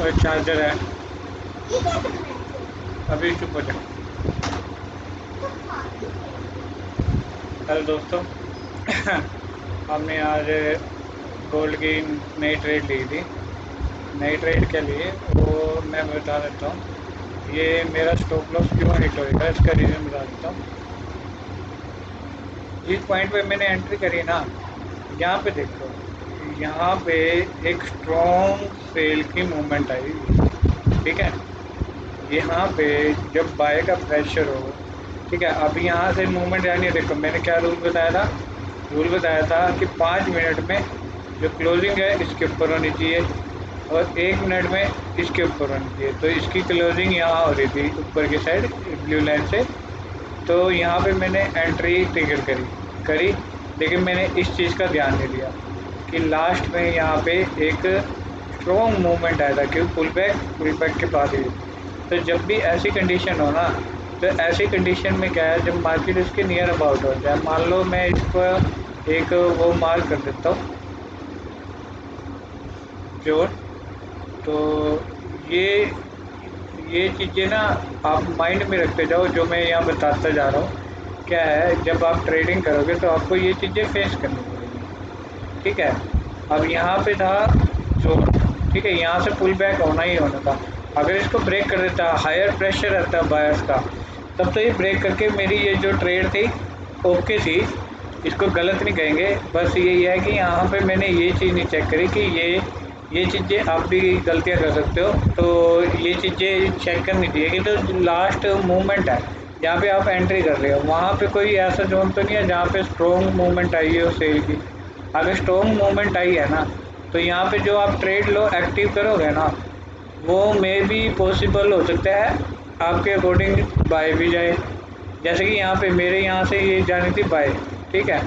और चार्जर है। अभी चुप हो जाओ। हेलो दोस्तों। हमने आज गोल्ड की नई ट्रेड ली थी। नई ट्रेड के लिए वो मैं बता देता हूँ। ये मेरा स्टॉप लॉस क्यों हिट होएगा इसका रीज़न बता देता हूँ। जिस पॉइंट पे मैंने एंट्री करी ना, यहाँ पे देखो, यहाँ पे एक स्ट्रॉन्ग सेल की मूवमेंट आई। ठीक है, यहाँ पे जब बाय का प्रेशर हो, ठीक है, अब यहाँ से मूवमेंट आनी है। देखो मैंने क्या रूल बताया था। रूल बताया था कि 5 मिनट में जो क्लोजिंग है इसके ऊपर होनी चाहिए और 1 मिनट में इसके ऊपर होनी चाहिए। तो इसकी क्लोजिंग यहाँ हो रही थी ऊपर की साइड ब्लू लाइन से। तो यहाँ पे मैंने एंट्री ट्रिगर करी, लेकिन मैंने इस चीज़ का ध्यान नहीं दिया कि लास्ट में यहाँ पे एक स्ट्रॉन्ग मूवमेंट आया था कि पुल बैक के बाद ही। तो जब भी ऐसी कंडीशन हो ना, तो ऐसी कंडीशन में क्या है, जब मार्केट इसके नियर अबाउट हो जाए, मान लो मैं इसको एक वो मार्क कर देता हूँ जोर। तो ये चीज़ें ना आप माइंड में रखते जाओ जो मैं यहाँ बताता जा रहा हूँ। क्या है, जब आप ट्रेडिंग करोगे तो आपको ये चीज़ें फेस करनी पड़ेगी। ठीक है, अब यहाँ पे था जोर। ठीक है, यहाँ से पुल बैक होना ही होना था। अगर इसको ब्रेक कर देता, हायर प्रेशर रहता बायर्स का, तब तो ये ब्रेक करके मेरी ये जो ट्रेड थी ओके थी। इसको गलत नहीं कहेंगे, बस यही है कि यहाँ पे मैंने ये चीज़ नहीं चेक करी कि ये चीज़ें आप भी गलतियाँ कर सकते हो। तो ये चीज़ें चेक करनी चाहिए कि जो लास्ट मूवमेंट है जहाँ पे आप एंट्री कर रहे हो, वहाँ पे कोई ऐसा जोन तो नहीं है जहाँ पे स्ट्रॉन्ग मूवमेंट आई हो सेल की। अगर स्ट्रॉन्ग मूवमेंट आई है ना, तो यहाँ पे जो आप ट्रेड लो एक्टिव करोगे ना, वो मे भी पॉसिबल हो सकता है आपके अकॉर्डिंग बाय भी जाए। जैसे कि यहाँ पे मेरे यहाँ से ये जानी थी बाय। ठीक है,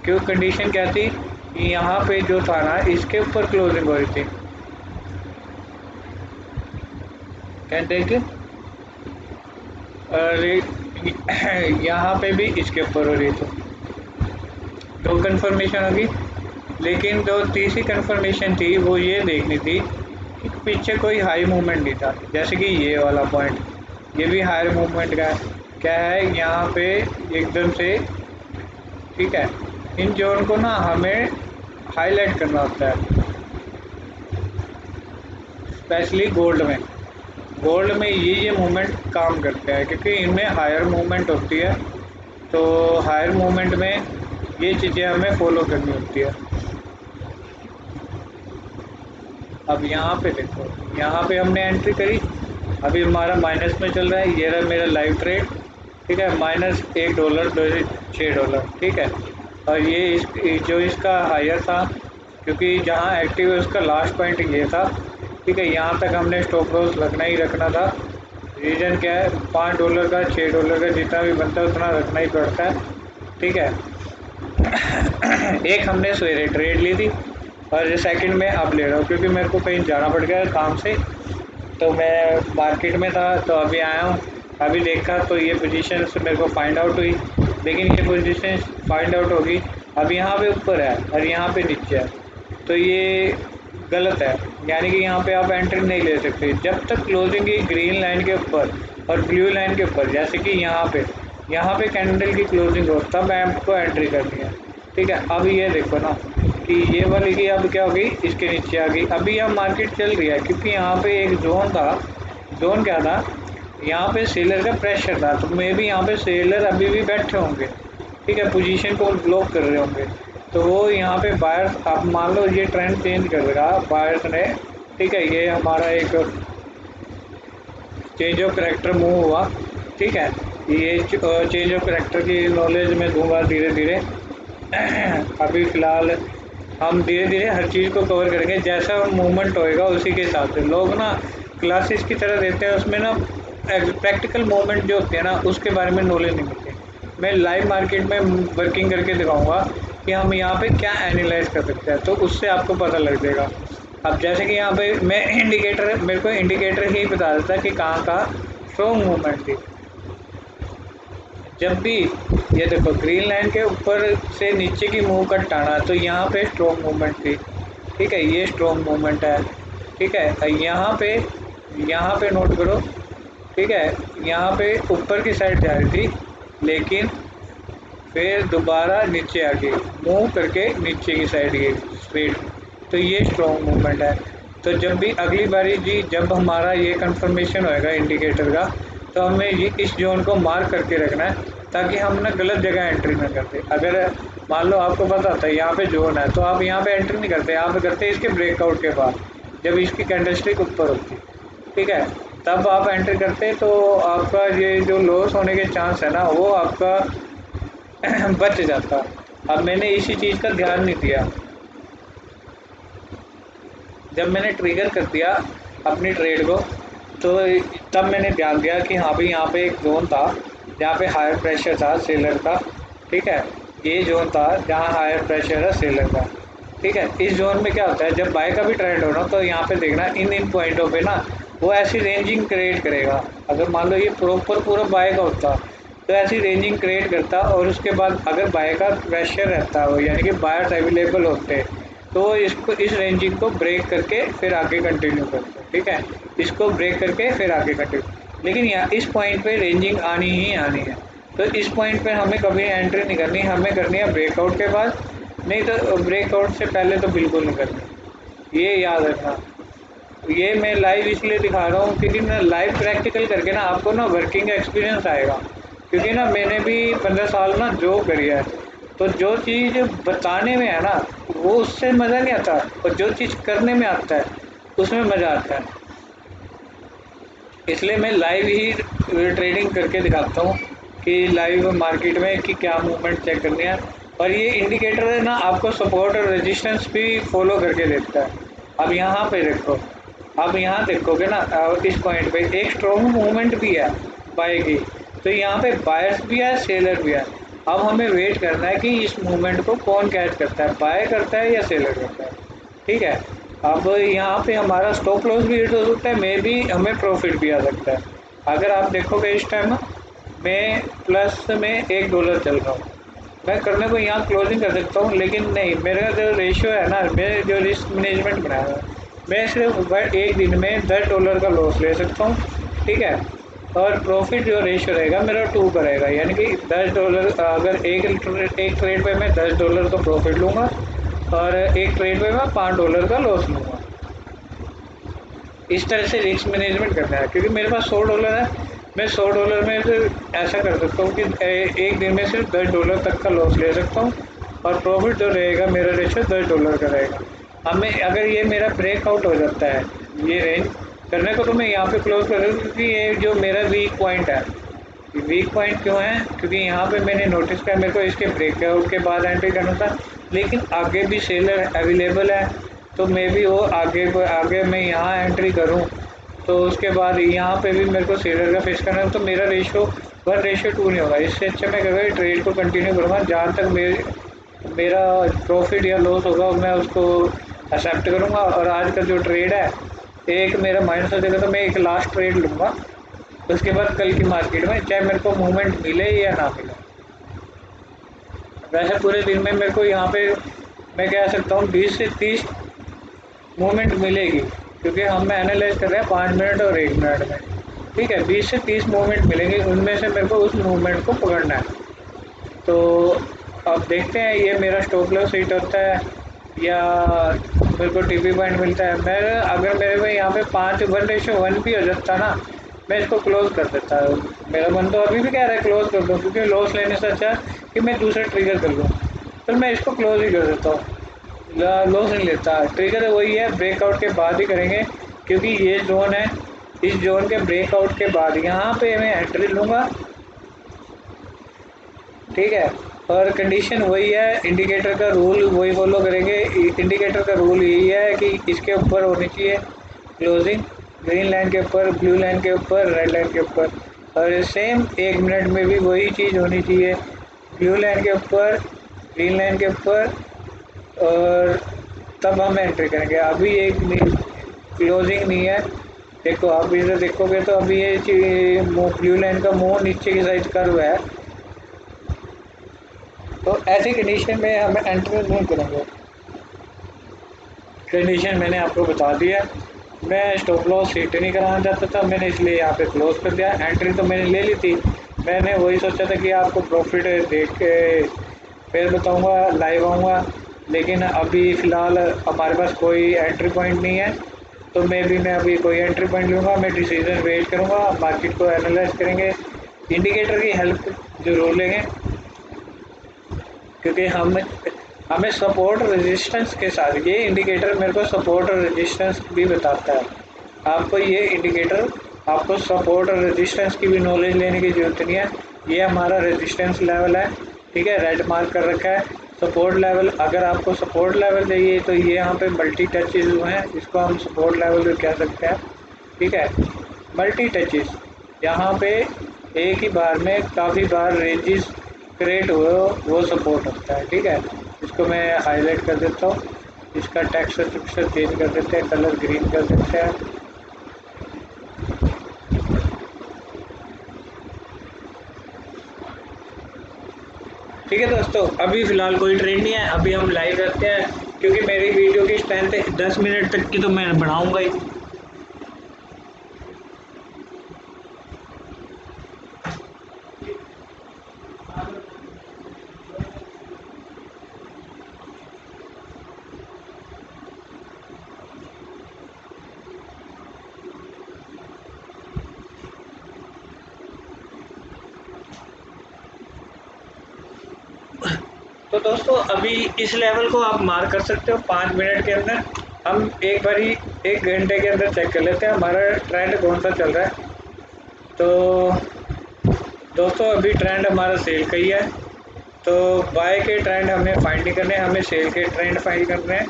क्यों कंडीशन क्या थी कि यहाँ पे जो था ना इसके ऊपर क्लोजिंग हो रही थी। क्या देख, अरे यहाँ पे भी इसके ऊपर हो रही थी। दो कंफर्मेशन होगी, लेकिन जो तीसरी कंफर्मेशन थी वो ये देखनी थी कि पीछे कोई हाई मूवमेंट नहीं था। जैसे कि ये वाला पॉइंट, ये भी हायर मूवमेंट का है। क्या है यहाँ पे एकदम से, ठीक है, इन जोन को ना हमें हाईलाइट करना होता है, स्पेशली गोल्ड में ये मूवमेंट काम करते हैं क्योंकि इनमें हायर मूवमेंट होती है। तो हायर मूवमेंट में ये चीज़ें हमें फॉलो करनी होती है। अब यहाँ पे देखो, यहाँ पे हमने एंट्री करी, अभी हमारा माइनस में चल रहा है। ये रहा मेरा लाइव ट्रेड। ठीक है, -$1 $6। ठीक है, और जो इसका हायर था, क्योंकि जहाँ एक्टिव है उसका लास्ट पॉइंट ये था। ठीक है, यहाँ तक हमने स्टॉप लॉस रखना ही रखना था। रीज़न क्या है, $5 का $6 का जितना भी बनता है उतना रखना ही पड़ता है। ठीक है, एक हमने सवेरे ट्रेड ली थी और सेकंड में अब ले रहा हूँ क्योंकि मेरे को कहीं जाना पड़ गया काम से। तो मैं मार्केट में था तो अभी आया हूँ। अभी देखा तो ये पोजीशन मेरे को फाइंड आउट हुई, लेकिन ये पोजीशन फाइंड आउट होगी अब यहाँ पे ऊपर है और यहाँ पे नीचे है। तो ये गलत है, यानी कि यहाँ पे आप एंट्री नहीं ले सकते जब तक क्लोजिंग की ग्रीन लाइन के ऊपर और ब्लू लाइन के ऊपर, जैसे कि यहाँ पे कैंडल की क्लोजिंग हो तब आपको एंट्री करनी है। ठीक है, अब ये देखो ना कि ये वाली की अब क्या होगी, इसके नीचे आ गई। अभी यहाँ मार्केट चल रही है क्योंकि यहाँ पे एक जोन था। जोन क्या था, यहाँ पे सेलर का प्रेशर था, तो मे भी यहाँ पे सेलर अभी भी बैठे होंगे। ठीक है, पोजीशन को ब्लॉक कर रहे होंगे। तो वो यहाँ पे बायर्स, आप मान लो ये ट्रेंड चेंज कर देगा बायर्स ने। ठीक है, ये हमारा एक चेंज ऑफ करेक्टर मूव हुआ। ठीक है, ये चेंज ऑफ करेक्टर की नॉलेज मैं दूंगा धीरे धीरे। अभी फ़िलहाल हम धीरे धीरे हर चीज़ को कवर करेंगे, जैसा मूवमेंट होएगा उसी के हिसाब से। लोग ना क्लासेस की तरह देते हैं, उसमें ना प्रैक्टिकल मूवमेंट जो होती है ना उसके बारे में नॉलेज नहीं मिलती। मैं लाइव मार्केट में वर्किंग करके दिखाऊंगा कि हम यहाँ पे क्या एनालाइज कर सकते हैं, तो उससे आपको पता लग जाएगा। अब जैसे कि यहाँ पे मैं मेरे को इंडिकेटर ही बता देता है कि कहाँ का स्ट्रॉन्ग मूवमेंट थी। जब भी ये देखो ग्रीन लाइन के ऊपर से नीचे की मूव कट आना, तो यहाँ पे स्ट्रॉन्ग मूवमेंट थी। ठीक है, ये स्ट्रॉन्ग मूवमेंट है। ठीक है। यहाँ पे नोट करो, ठीक है, यहाँ पे ऊपर की साइड जा रही थी, लेकिन फिर दोबारा नीचे आ गई, मूव करके नीचे की साइड गई स्ट्रेट। तो ये स्ट्रॉन्ग मूवमेंट है। तो जब भी अगली बारी जी, जब हमारा ये कंफर्मेशन होएगा इंडिकेटर का, तो हमें ये इस जोन को मार्क करके रखना है, ताकि हम ना गलत जगह एंट्री ना करते। अगर मान लो आपको पता होता है यहाँ पे जोन है, तो आप यहाँ पे एंट्री नहीं करते, आप करते इसके ब्रेकआउट के बाद, जब इसकी कैंडलस्टिक ऊपर होती, ठीक है, तब आप एंट्री करते, तो आपका ये जो लॉस होने के चांस है ना, वो आपका बच जाता। अब मैंने इसी चीज़ का ध्यान नहीं दिया। जब मैंने ट्रिगर कर दिया अपनी ट्रेड को, तो तब मैंने ध्यान दिया कि हाँ भाई, यहाँ पे एक जोन था जहाँ पे हायर प्रेशर था सेलर का, ठीक है, ये जोन था जहाँ हायर प्रेशर है सेलर का, ठीक है। इस जोन में क्या होता है, जब बाय का भी ट्रेंड हो ना, तो यहाँ पे देखना इन पॉइंटों पे ना वो ऐसी रेंजिंग क्रिएट करेगा। अगर मान लो ये प्रॉपर पूरा बाय का होता, तो ऐसी रेंजिंग क्रिएट करता, और उसके बाद अगर बाय का प्रेशर रहता हो, यानी कि बायर्स अवेलेबल होते, तो इसको इस रेंजिंग को ब्रेक करके फिर आगे कंटिन्यू करते हैं, ठीक है, इसको ब्रेक करके फिर आगे कंटिन्यू। लेकिन यहाँ इस पॉइंट पे रेंजिंग आनी ही आनी है, तो इस पॉइंट पे हमें कभी एंट्री नहीं करनी, हमें करनी है ब्रेकआउट के बाद, नहीं तो ब्रेकआउट से पहले तो बिल्कुल नहीं करनी, ये याद रखना। ये मैं लाइव इसलिए दिखा रहा हूँ क्योंकि ना लाइव प्रैक्टिकल करके ना आपको ना वर्किंग एक्सपीरियंस आएगा, क्योंकि ना मैंने भी 15 साल ना जॉब करी है, तो जो चीज़ बताने में है ना, वो उससे मज़ा नहीं आता, और जो चीज़ करने में आता है उसमें मज़ा आता है। इसलिए मैं लाइव ही ट्रेडिंग करके दिखाता हूँ कि लाइव मार्केट में कि क्या मूवमेंट चेक करनी है। और ये इंडिकेटर है ना, आपको सपोर्ट और रेजिस्टेंस भी फॉलो करके देता है। अब यहाँ पे देखो, अब यहाँ देखोगे ना, इस पॉइंट पे एक स्ट्रॉन्ग मूवमेंट भी है बाय की, तो यहाँ पे बायर्स भी है सेलर भी है। अब हमें वेट करना है कि इस मूवमेंट को कौन कैच करता है, बाय करता है या सेलर करता है, ठीक है। अब यहाँ पे हमारा स्टॉप लॉस भी हिट हो सकता है, मे भी हमें प्रॉफिट भी आ सकता है। अगर आप देखोगे इस टाइम मैं प्लस में $1 चल रहा हूँ, मैं करने को यहाँ क्लोजिंग कर सकता हूँ, लेकिन नहीं, मेरा जो रेशियो है ना, मैंने जो रिस्क मैनेजमेंट बनाया है, मैं सिर्फ एक दिन में $10 का लॉस ले सकता हूँ, ठीक है। और प्रॉफिट जो रेशियो रहेगा मेरा 2 का रहेगा, यानी कि $10, अगर एक ट्रेड पे मैं $10 का प्रॉफिट लूँगा, और एक ट्रेड पे मैं $5 का लॉस लूँगा। इस तरह से रिस्क मैनेजमेंट करना है, क्योंकि मेरे पास $100 है, मैं $100 में फिर ऐसा कर सकता हूँ कि एक दिन में सिर्फ $10 तक का लॉस ले सकता हूँ, और प्रॉफिट जो रहेगा मेरा रेशियो $10 का रहेगा। हमें अगर ये मेरा ब्रेकआउट हो जाता है ये रेंज करने को, तो मैं यहाँ पे क्लोज कर दूँ, क्योंकि ये जो मेरा वीक पॉइंट है। वीक पॉइंट क्यों है, क्योंकि यहाँ पे मैंने नोटिस किया मेरे को इसके ब्रेकआउट के बाद एंट्री करना था, लेकिन आगे भी सेलर अवेलेबल है, तो मैं भी वो आगे मैं यहाँ एंट्री करूँ, तो उसके बाद यहाँ पे भी मेरे को सेलर का फेस करना है, तो मेरा रेशो 1:2 नहीं होगा। इससे अच्छा मैं करूँगा ट्रेड को कंटिन्यू करूँगा, जहाँ तक मेरा प्रॉफिट या लॉस होगा मैं उसको एक्सेप्ट करूँगा। और आज का जो ट्रेड है, एक मेरा माइनस हो जाएगा, तो मैं एक लास्ट ट्रेड लूँगा, उसके बाद कल की मार्केट में चाहे मेरे को मूवमेंट मिले या ना मिले। वैसे पूरे दिन में मेरे को यहाँ पे मैं कह सकता हूँ 20 से 30 मूवमेंट मिलेगी, क्योंकि हम एनालाइज कर रहे हैं 5 मिनट और 1 मिनट में, ठीक है। 20 से 30 मूवमेंट मिलेंगे, उनमें से मेरे को उस मूवमेंट को पकड़ना है। तो अब देखते हैं ये मेरा स्टॉप लॉस हिट होता है या मेरे को टीपी पॉइंट मिलता है। मैं अगर मेरे में यहाँ पे 1:1 भी हो जाता ना, मैं इसको क्लोज कर देता। मेरा मन तो अभी भी कह रहा है क्लोज कर दूँ, क्योंकि लॉस लेने से अच्छा कि मैं दूसरा ट्रिगर कर लूँ, फिर मैं इसको क्लोज ही कर देता हूँ, लॉस नहीं लेता। ट्रिगर वही है, ब्रेकआउट के बाद ही करेंगे, क्योंकि ये जोन है, इस जोन के ब्रेकआउट के बाद यहाँ पे मैं एंट्री लूँगा, ठीक है। और कंडीशन वही है, इंडिकेटर का रूल वही फॉलो करेंगे। इंडिकेटर का रूल यही है कि इसके ऊपर होनी चाहिए क्लोजिंग, ग्रीन लाइन के ऊपर, ब्लू लाइन के ऊपर, रेड लाइन के ऊपर, और सेम 1 मिनट में भी वही चीज़ होनी चाहिए, ब्लू लाइन के ऊपर, ग्रीन लाइन के ऊपर, और तब हम एंट्री करेंगे। अभी एक क्लोजिंग नहीं है, देखो आप इधर देखोगे तो अभी ये ब्लू लाइन का मुंह नीचे की साइड कर हुआ है, तो ऐसी कंडीशन में हम एंट्री नहीं करेंगे। कंडीशन मैंने आपको बता दिया, मैं स्टॉप लॉस हिट नहीं कराना चाहता था, मैंने इसलिए यहाँ पे क्लोज कर दिया। एंट्री तो मैंने ले ली थी, मैंने वही सोचा था कि आपको प्रॉफिट देख के फिर बताऊँगा, लाइव आऊँगा। लेकिन अभी फ़िलहाल हमारे पास कोई एंट्री पॉइंट नहीं है, तो मैं अभी कोई एंट्री पॉइंट लूँगा, मैं डिसीजन वेट करूँगा, मार्केट को एनालाइज करेंगे, इंडिकेटर की हेल्प ज़रूर लेंगे, क्योंकि हमें सपोर्ट रेजिस्टेंस के साथ ये इंडिकेटर मेरे को सपोर्ट और रेजिस्टेंस भी बताता है। आपको ये इंडिकेटर, आपको सपोर्ट और रेजिस्टेंस की भी नॉलेज लेने की ज़रूरत नहीं है। ये हमारा रेजिस्टेंस लेवल है, ठीक है, रेड मार्क कर रखा है। सपोर्ट लेवल, अगर आपको सपोर्ट लेवल चाहिए तो ये यहाँ पे मल्टी टचेज हुए हैं, इसको हम सपोर्ट लेवल भी कह सकते हैं, ठीक है। मल्टी टचेज, यहाँ पे एक ही बार में काफ़ी बार रेंजेस क्रिएट हुए हो, वो सपोर्ट होता है, ठीक है। इसको मैं हाईलाइट कर देता हूँ, इसका टेक्सचर चेंज कर देते हैं, कलर ग्रीन कर देते हैं। ठीक है दोस्तों, अभी फ़िलहाल कोई ट्रेंड नहीं है, अभी हम लाइव रखते हैं, क्योंकि मेरी वीडियो की स्ट्रेंथ 10 मिनट तक की तो मैं बढ़ाऊँगा ही। तो दोस्तों अभी इस लेवल को आप मार्क कर सकते हो 5 मिनट के अंदर। हम एक बारी 1 घंटे के अंदर चेक कर लेते हैं हमारा ट्रेंड कौन सा चल रहा है। तो दोस्तों अभी ट्रेंड हमारा सेल का ही है, तो बाय के ट्रेंड हमें फाइंड नहीं करने, हमें सेल के ट्रेंड फाइंड करने हैं।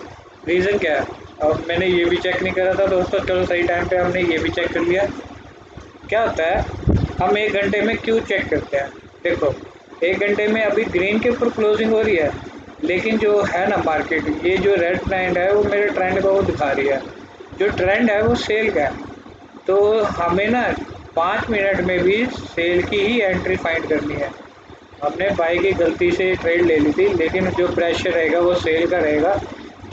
रीज़न क्या है, अब मैंने ये भी चेक नहीं करा था दोस्तों, चलो सही टाइम पे हमने ये भी चेक कर लिया। क्या होता है, हम 1 घंटे में क्यों चेक करते हैं। देखो, 1 घंटे में अभी ग्रीन के ऊपर क्लोजिंग हो रही है, लेकिन जो है ना मार्केट, ये जो रेड ट्रेंड है वो मेरे ट्रेंड को वो दिखा रही है, जो ट्रेंड है वो सेल का है। तो हमें ना 5 मिनट में भी सेल की ही एंट्री फाइंड करनी है। हमने बाई की गलती से ट्रेड ले ली थी, लेकिन जो प्रेशर रहेगा वो सेल का रहेगा।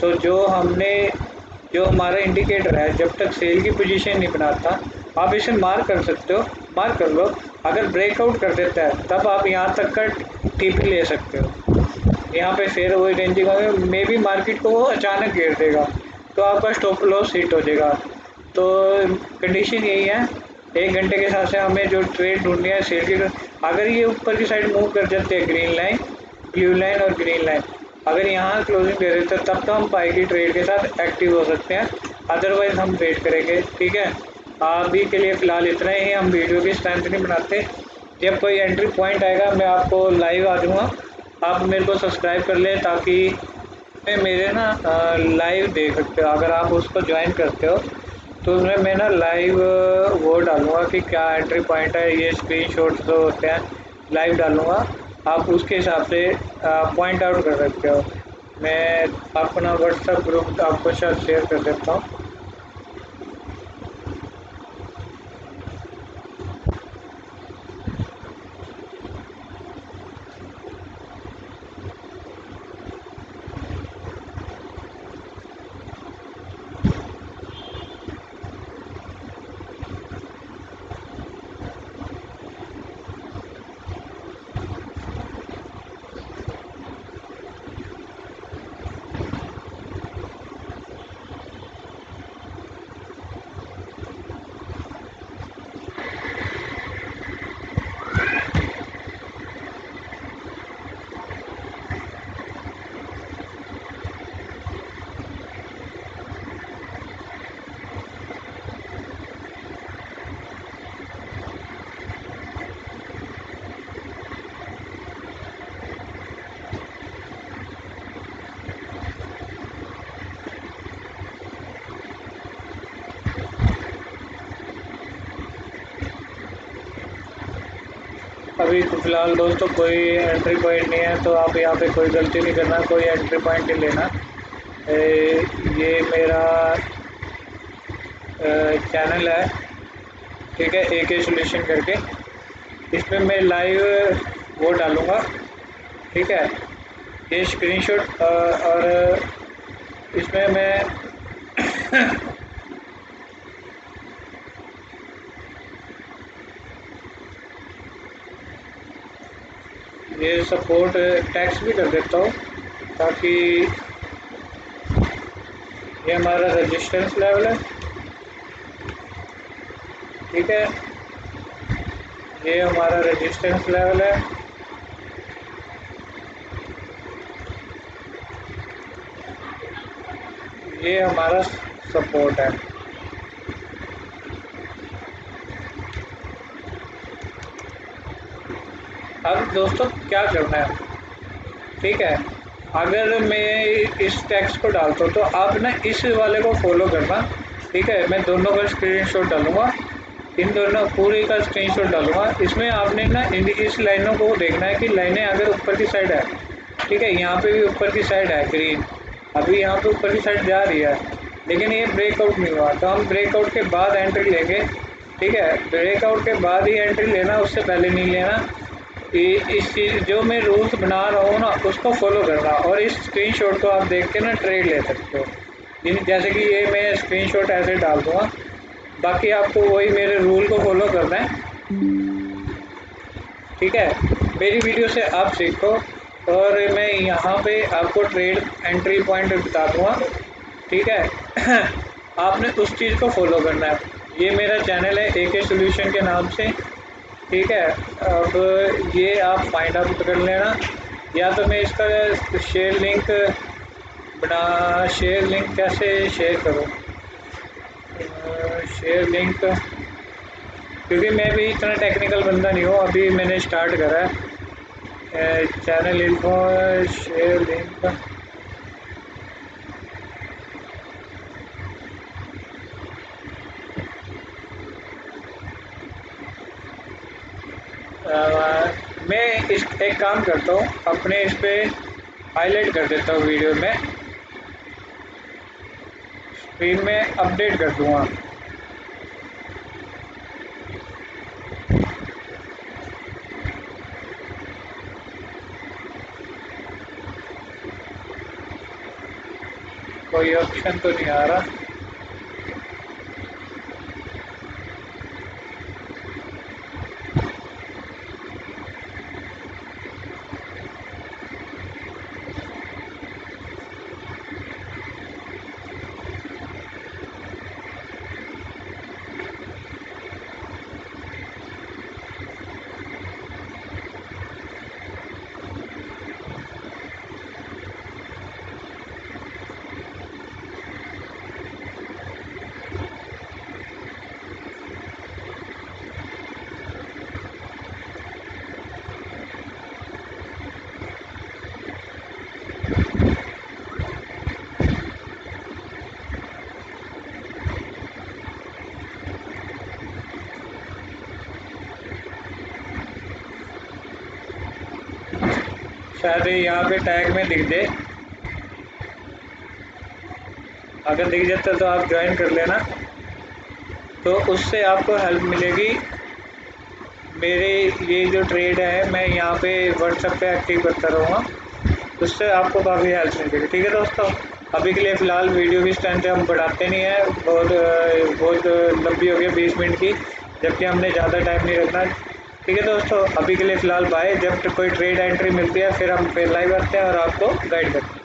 तो जो हमारा इंडिकेटर है, जब तक सेल की पोजीशन नहीं बनाता, आप इसे मार्क कर सकते हो, मार्क कर लो। अगर ब्रेकआउट कर देता है तब आप यहाँ तक का टीपी ले सकते हो। यहाँ पे फिर वही रेंजिंग होगी, मे बी मार्केट को वो अचानक गिर देगा, तो आपका स्टॉप लॉस हिट हो जाएगा। तो कंडीशन यही है, 1 घंटे के हिसाब से हमें जो ट्रेड ढूंढनी है सेल की। अगर ये ऊपर की साइड मूव कर जाते हैं, ग्रीन लाइन, ब्लू लाइन और ग्रीन लाइन, अगर यहाँ क्लोजिंग दे देते हैं तब तो हम बाई की ट्रेड के साथ एक्टिव हो सकते हैं, अदरवाइज हम वेट करेंगे, ठीक है। अभी के लिए फ़िलहाल इतना ही, हम वीडियो की स्ट्रेंथ नहीं बनाते। जब कोई एंट्री पॉइंट आएगा मैं आपको लाइव आ जाऊँगा, आप मेरे को सब्सक्राइब कर लें, ताकि मेरे ना लाइव देख सकते हो। अगर आप उसको ज्वाइन करते हो तो उसमें मैं ना लाइव वो डालूँगा कि क्या एंट्री पॉइंट है, ये स्क्रीनशॉट्स जो होते हैं लाइव डालूँगा, आप उसके हिसाब से पॉइंट आउट कर सकते हो। मैं अपना व्हाट्सएप ग्रुप आपको शायद शेयर कर देता हूँ। अभी तो फ़िलहाल दोस्तों कोई एंट्री पॉइंट नहीं है, तो आप यहाँ पे कोई गलती नहीं करना, कोई एंट्री पॉइंट नहीं लेना। ये मेरा चैनल है, ठीक है, AK सॉल्यूशन करके, इसमें मैं लाइव वो डालूँगा, ठीक है। ये स्क्रीनशॉट और इसमें मैं ये सपोर्ट टैक्स भी कर देता हूँ ताकि ये हमारा रेजिस्टेंस लेवल है। ठीक है, ये हमारा रेजिस्टेंस लेवल है। ये हमारा सपोर्ट है। अब दोस्तों क्या करना है, ठीक है, अगर मैं इस टेक्स्ट को डालता हूँ तो आप ना इस वाले को फॉलो करना। ठीक है, मैं दोनों का स्क्रीनशॉट डालूंगा, इन दोनों पूरे का स्क्रीनशॉट डालूंगा। इसमें आपने ना इन इस लाइनों को देखना है कि लाइनें अगर ऊपर की साइड है, ठीक है, यहाँ पे भी ऊपर की साइड है ग्रीन, अभी यहाँ पे ऊपर की साइड जा रही है, लेकिन ये ब्रेकआउट नहीं हुआ, तो हम ब्रेकआउट के बाद एंट्री लेंगे। ठीक है, ब्रेकआउट के बाद ही एंट्री लेना, उससे पहले नहीं लेना। इस चीज़ जो मैं रूल्स बना रहा हूँ ना उसको फॉलो करना, और इस स्क्रीनशॉट को आप देख के ना ट्रेड ले सकते हो। जैसे कि ये मैं स्क्रीनशॉट ऐसे डाल दूँगा, बाकी आपको वही मेरे रूल को फॉलो करना है। ठीक है, मेरी वीडियो से आप सीखो, और मैं यहाँ पे आपको ट्रेड एंट्री पॉइंट बता दूँगा। ठीक है आपने उस चीज़ को फॉलो करना है। ये मेरा चैनल है AK सॉल्यूशन के नाम से। ठीक है, अब ये आप फाइंड आउट कर लेना, या तो मैं इसका शेयर लिंक कैसे शेयर करूँ, शेयर लिंक, क्योंकि मैं भी इतना टेक्निकल बंदा नहीं हूँ, अभी मैंने स्टार्ट करा है। चैनल इन्फो, शेयर लिंक, मैं इस एक काम करता हूँ, अपने इस पे हाईलाइट कर देता हूँ वीडियो में, स्क्रीन में अपडेट कर दूँगा। कोई ऑप्शन तो नहीं आ रहा। शायद यहाँ पे टैग में दिख दे, अगर दिख जाता तो आप ज्वाइन कर लेना, तो उससे आपको हेल्प मिलेगी। मेरे ये जो ट्रेड है मैं यहाँ पे व्हाट्सएप पे एक्टिव करता रहूँगा, उससे आपको काफ़ी हेल्प मिलेगी। ठीक है दोस्तों, अभी के लिए फ़िलहाल वीडियो की स्ट्रेंथ हम बढ़ाते नहीं है, बहुत लंबी हो गई 20 मिनट की, जबकि हमने ज़्यादा टाइम नहीं रखना। ठीक है दोस्तों, अभी के लिए फ़िलहाल बाय। जब कोई ट्रेड एंट्री मिलती है फिर हम फिर लाइव आते हैं और आपको गाइड करते हैं।